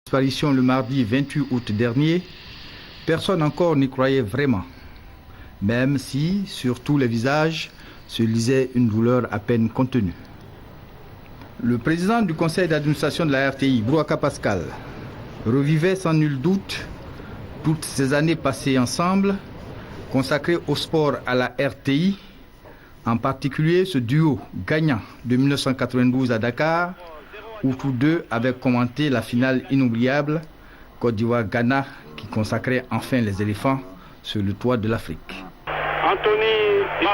Disparition le mardi 28 août dernier, personne encore n'y croyait vraiment, même si sur tous les visages se lisait une douleur à peine contenue. Le président du conseil d'administration de la RTI, Bouaka Pascal, revivait sans nul doute toutes ces années passées ensemble, consacrées au sport à la RTI, en particulier ce duo gagnant de 1992 à Dakar, où tous deux avaient commenté la finale inoubliable Côte d'Ivoire-Ghana qui consacrait enfin les éléphants sur le toit de l'Afrique. Anthony, nous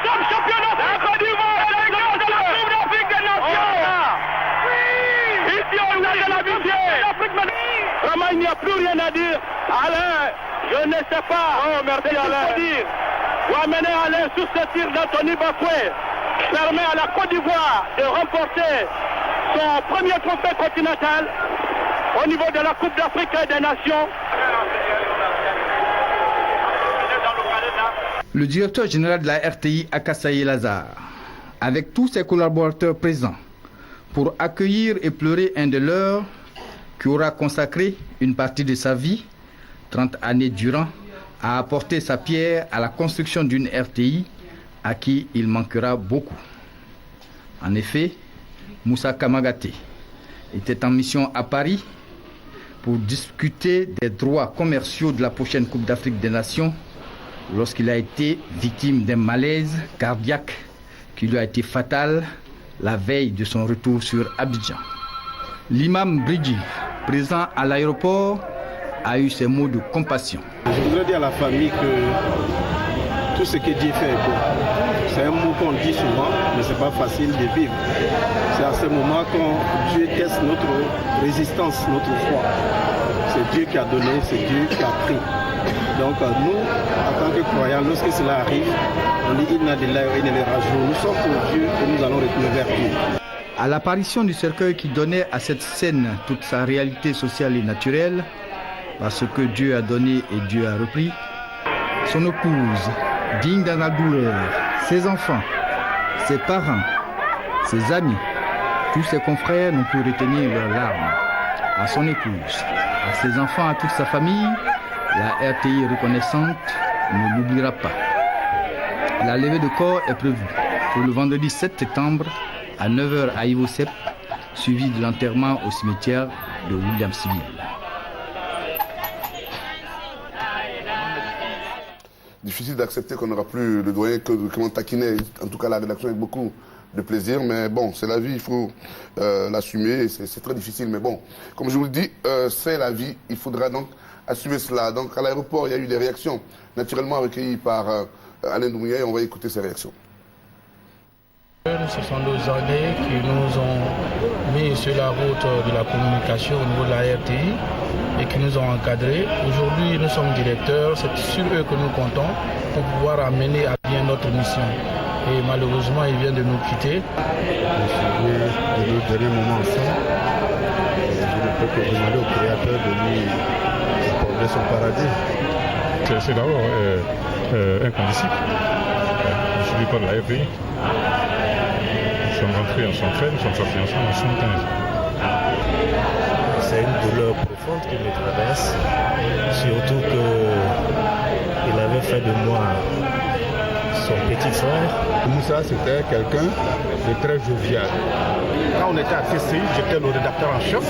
sommes champions d'Afrique de Côte d'Ivoire et de la Coupe d'Afrique des Nations. Ici on a de la vision. Vraiment il n'y a plus rien à dire. Alain, je ne sais pas. Merci Alain. Vous amenez Alain sur ce tir d'Anthony Bafoué permet à la Côte d'Ivoire de remporter son premier trophée continental au niveau de la Coupe d'Afrique des Nations. Le directeur général de la RTI, Akasaye Lazare, avec tous ses collaborateurs présents, pour accueillir et pleurer un de leurs qui aura consacré une partie de sa vie, 30 années durant, a apporté sa pierre à la construction d'une RTI à qui il manquera beaucoup. En effet, Moussa Kamagaté était en mission à Paris pour discuter des droits commerciaux de la prochaine Coupe d'Afrique des Nations lorsqu'il a été victime d'un malaise cardiaque qui lui a été fatal la veille de son retour sur Abidjan. L'imam Bridji, présent à l'aéroport, a eu ces mots de compassion. Je voudrais dire à la famille que tout ce que Dieu fait est bon. C'est un mot qu'on dit souvent, mais ce n'est pas facile de vivre. C'est à ce moment quand Dieu teste notre résistance, notre foi. C'est Dieu qui a donné, c'est Dieu qui a pris. Donc nous, en tant que croyants, lorsque cela arrive, on dit Inna lillahi wa inna ilayhi raji'un. Nous sommes pour Dieu et nous allons retourner vers Dieu. À l'apparition du cercueil qui donnait à cette scène toute sa réalité sociale et naturelle, parce que Dieu a donné et Dieu a repris, son épouse, digne dans la douleur, ses enfants, ses parents, ses amis, tous ses confrères n'ont pu retenir leurs larmes. À son épouse, à ses enfants, à toute sa famille, la RTI reconnaissante ne l'oubliera pas. La levée de corps est prévue pour le vendredi 7 septembre à 9h à Ivosep, suivi de l'enterrement au cimetière de Williamsville. Difficile d'accepter qu'on n'aura plus le doyen que l'on taquinait, en tout cas la rédaction avec beaucoup de plaisir, mais bon, c'est la vie, il faut l'assumer, c'est très difficile, mais bon, comme je vous le dis, c'est la vie, il faudra donc assumer cela. Donc à l'aéroport, il y a eu des réactions naturellement recueillies par Alain Doumbouya et on va écouter ces réactions. Ce sont nos années qui nous ont mis sur la route de la communication au niveau de la RTI et qui nous ont encadrés. Aujourd'hui, nous sommes directeurs, c'est sur eux que nous comptons pour pouvoir amener à bien notre mission. Et malheureusement, ils viennent de nous quitter. Je suis de nos derniers moments ensemble. Je ne peux que demander au Créateur de lui accorder son paradis. C'est d'abord un condisciple. Je suis du corps de la RTI. Nous sommes rentrés en 1973, nous sommes sortis ensemble en 1975. C'est une douleur profonde qui me traverse, surtout qu'il avait fait de moi son petit frère. Moussa, c'était quelqu'un de très jovial. Quand on était à TCI, j'étais le rédacteur en chef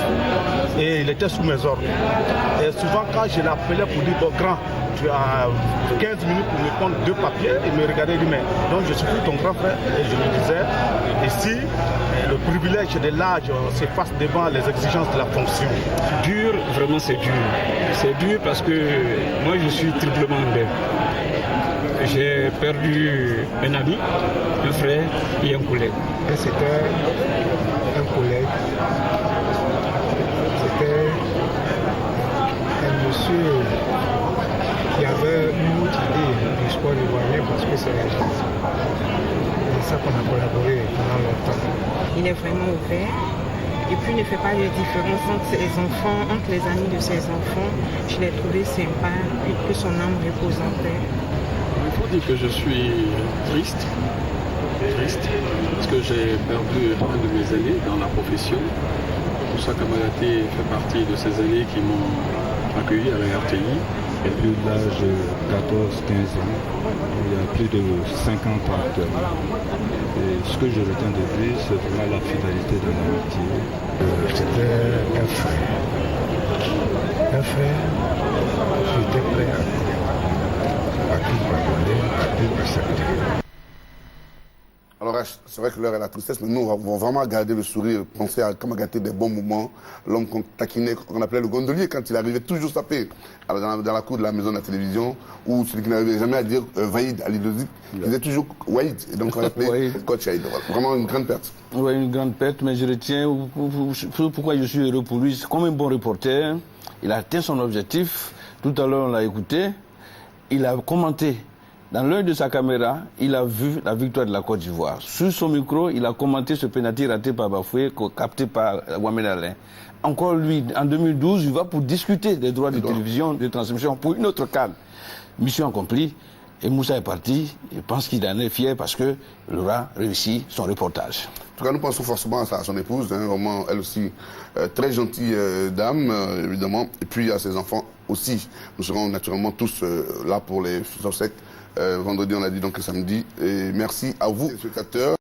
et il était sous mes ordres. Et souvent, quand je l'appelais pour dire, bon, grand, tu as 15 minutes pour me prendre 2 papiers, il me regardait et dit, mais donc je suis plus ton grand frère. Et je lui disais, ici, le privilège de l'âge s'efface devant les exigences de la fonction. Dur, vraiment c'est dur. C'est dur parce que moi je suis triplement endeuillé. J'ai perdu un ami, un frère et un collègue. Et c'était un collègue, c'était un monsieur qui avait une autre idée du sport ivoirien parce que c'est ça qu'on a collaboré pendant longtemps. Il est vraiment ouvert et puis il ne fait pas de différence entre ses enfants, entre les amis de ses enfants. Je l'ai trouvé sympa et que son âme repose en paix. Il faut dire que je suis triste triste parce que j'ai perdu un de mes aînés dans la profession. Moussa Kamagaté fait partie de ces aînés qui m'ont accueilli à la RTI. Depuis l'âge de 14-15 ans, il y a plus de 50 ans actuellement. Et ce que je retiens de lui, c'est vraiment la fidélité de l'amitié. C'était un frère. Un frère, j'étais prêt à tout pardonner, à tout accepter. Alors, c'est vrai que l'heure est la tristesse, mais nous, on va vraiment garder le sourire, penser à Kamagaté des bons moments. L'homme qu'on taquinait, qu'on appelait le gondolier, quand il arrivait toujours taper dans la cour de la maison de la télévision, ou celui qui n'arrivait jamais à dire Vaïd Ali Dozik, il disait toujours Waïd, et donc on l'appelait Coach Aïd. Vraiment une grande perte. Oui, une grande perte, mais je retiens pourquoi je suis heureux pour lui. C'est comme un bon reporter, il a atteint son objectif. Tout à l'heure, on l'a écouté, il a commenté. Dans l'œil de sa caméra, il a vu la victoire de la Côte d'Ivoire. Sur son micro, il a commenté ce pénalty raté par Bafoué, capté par Wamed Alain. Encore lui, en 2012, il va pour discuter des droits de télévision, de transmission pour une autre cadre. Mission accomplie. Et Moussa est parti. Je pense qu'il en est fier parce qu'il aura réussi son reportage. En tout cas, nous pensons forcément à son épouse, vraiment, elle aussi, très gentille dame, évidemment. Et puis à ses enfants aussi. Nous serons naturellement tous là pour les obsèques. Vendredi, on a dit donc samedi. Et merci à vous, spectateurs.